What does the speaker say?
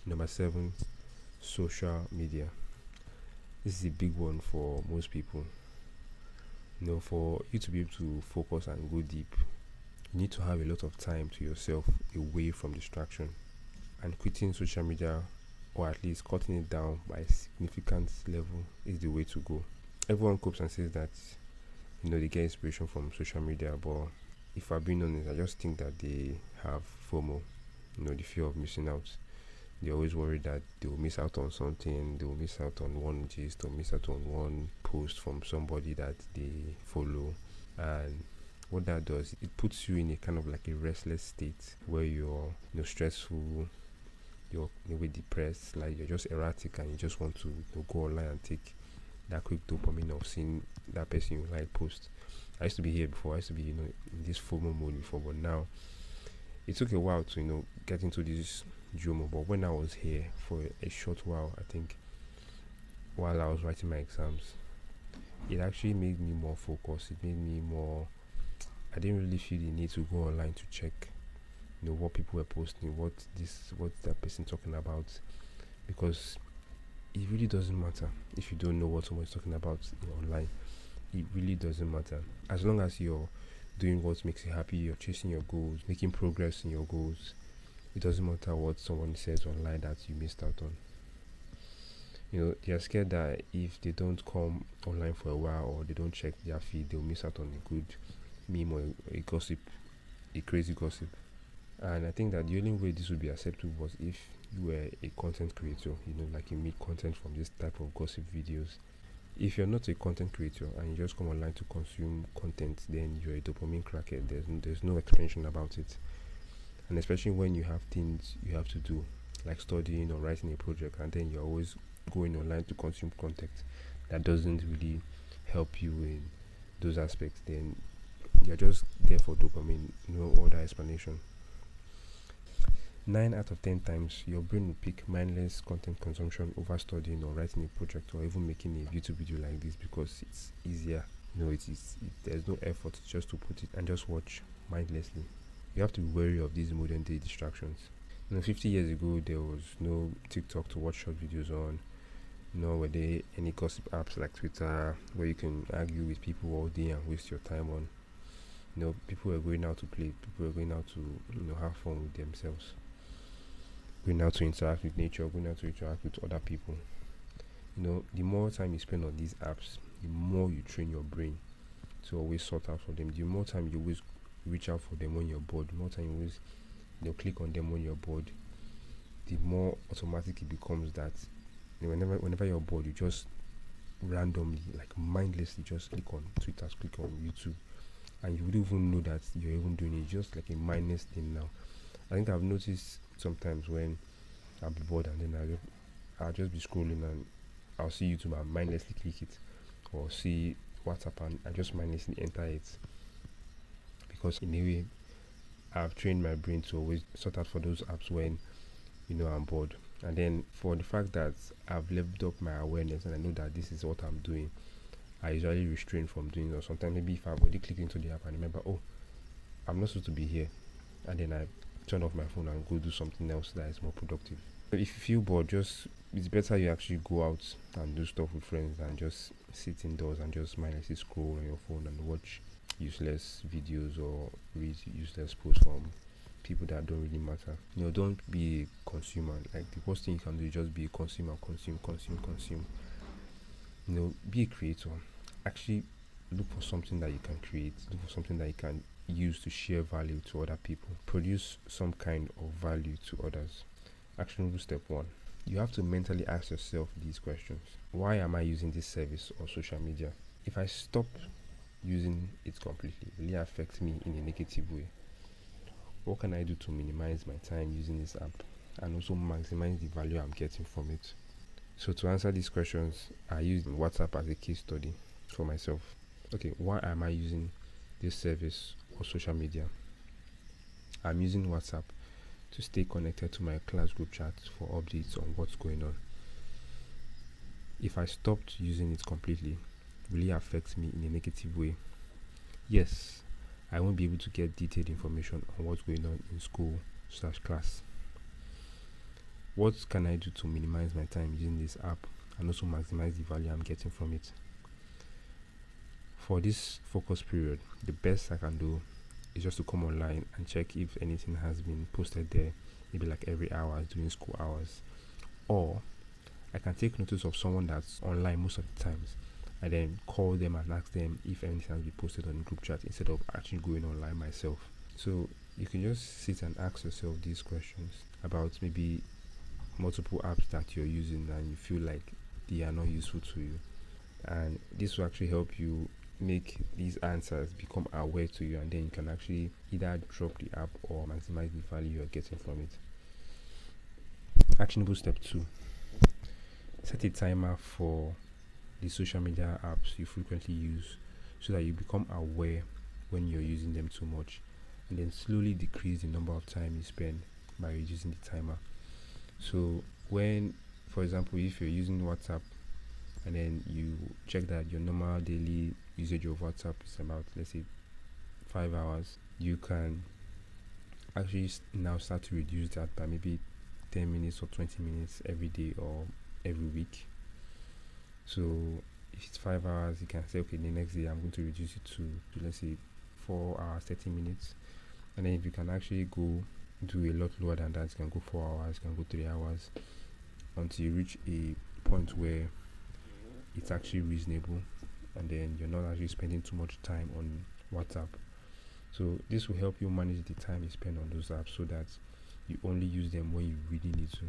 Number 7, social media. This is a big one for most people. For you to be able to focus and go deep, you need to have a lot of time to yourself away from distraction. And quitting social media, or at least cutting it down by a significant level, is the way to go. Everyone copes and says that they get inspiration from social media, but if I'm being honest, I just think that they have FOMO, the fear of missing out. They always worry that they will miss out on something, they will miss out on one gist, or miss out on one post from somebody that they follow. And what that does, it puts you in a kind of like a restless state where you're stressful, you're in a way depressed, like you're just erratic, and you just want to go online and take that quick dopamine of seeing that person you like post. I used to be here before. I used to be in this FOMO mode before, but now it took a while to get into this JOMO. But when I was here for a short while, I think while I was writing my exams, it actually made me more focused. It made me more. I didn't really feel the need to go online to check what people were posting, what's that person talking about, because it really doesn't matter if you don't know what someone's talking about online. It really doesn't matter, as long as you're doing what makes you happy, you're chasing your goals, making progress in your goals. It doesn't matter what someone says online that you missed out on. They're scared that if they don't come online for a while, or they don't check their feed, they'll miss out on a good meme or a gossip, a crazy gossip. And I think that the only way this would be acceptable was if you were a content creator, like you make content from this type of gossip videos. If you're not a content creator and you just come online to consume content, then you're a dopamine crackhead. There's no explanation about it. And especially when you have things you have to do, like studying or writing a project, and then you're always going online to consume content that doesn't really help you in those aspects, then you're just there for dopamine, no other explanation. 9 out of 10 times, your brain will pick mindless content consumption over studying or writing a project or even making a YouTube video like this, because it's easier. There's no effort just to put it and just watch mindlessly. You have to be wary of these modern day distractions. 50 years ago, there was no TikTok to watch short videos on. Nor were there any gossip apps like Twitter where you can argue with people all day and waste your time on. People were going out to play. People were going out to have fun with themselves. Going out to interact with nature, going out to interact with other people. The more time you spend on these apps, the more you train your brain to always sort out for them. The more time you always reach out for them when you're bored, the more time you always click on them when you're bored, the more automatic it becomes that whenever you're bored, you just randomly, like mindlessly, just click on Twitter, click on YouTube, and you wouldn't even know that you're even doing it. Just like a mindless thing now. I think I've noticed sometimes when I'll be bored and then I'll just be scrolling and I'll see YouTube and mindlessly click it, or see WhatsApp and I just mindlessly enter it, because in a way I've trained my brain to always sort out for those apps when I'm bored. And then for the fact that I've leveled up my awareness and I know that this is what I'm doing, I usually restrain from doing it. Or sometimes maybe if I've already clicked into the app and remember, I'm not supposed to be here, and then I turn off my phone and go do something else that is more productive. If you feel bored, it's better you actually go out and do stuff with friends than just sit indoors and just mindlessly scroll on your phone and watch useless videos or read useless posts from people that don't really matter. Don't be a consumer. Like, the worst thing you can do is just be a consumer. Consume. Be a creator. Actually look for something that you can create. Look for something that you can use to share value to other people. Produce some kind of value to others. Action rule step 1. You have to mentally ask yourself these questions. Why am I using this service or social media? If I stop using it completely, will it affect me in a negative way? What can I do to minimize my time using this app and also maximize the value I'm getting from it? So to answer these questions, I used WhatsApp as a case study for myself. Okay, why am I using this service or social media? I'm using WhatsApp to stay connected to my class group chat for updates on what's going on. If I stopped using it completely, will it affect me in a negative way? Yes, I won't be able to get detailed information on what's going on in school/class. what can I do to minimize my time using this app and also maximize the value I'm getting from it? For this focus period, the best I can do is just to come online and check if anything has been posted there, maybe like every hour during school hours. Or I can take notice of someone that's online most of the times and then call them and ask them if anything has been posted on the group chat instead of actually going online myself. So you can just sit and ask yourself these questions about maybe multiple apps that you're using and you feel like they are not useful to you, and this will actually help you make these answers become aware to you, and then you can actually either drop the app or maximize the value you're getting from it. Actionable step 2: set a timer for the social media apps you frequently use so that you become aware when you're using them too much, and then slowly decrease the number of time you spend by reducing the timer. So when, for example, if you're using WhatsApp and then you check that your normal daily usage of WhatsApp is about, let's say, 5 hours, you can actually now start to reduce that by maybe 10 minutes or 20 minutes every day or every week. So if it's 5 hours, you can say, okay, the next day I'm going to reduce it to let's say 4 hours 30 minutes. And then if you can actually go do a lot lower than that, you can go 4 hours, you can go 3 hours, until you reach a point where it's actually reasonable and then you're not actually spending too much time on WhatsApp. So this will help you manage the time you spend on those apps so that you only use them when you really need to.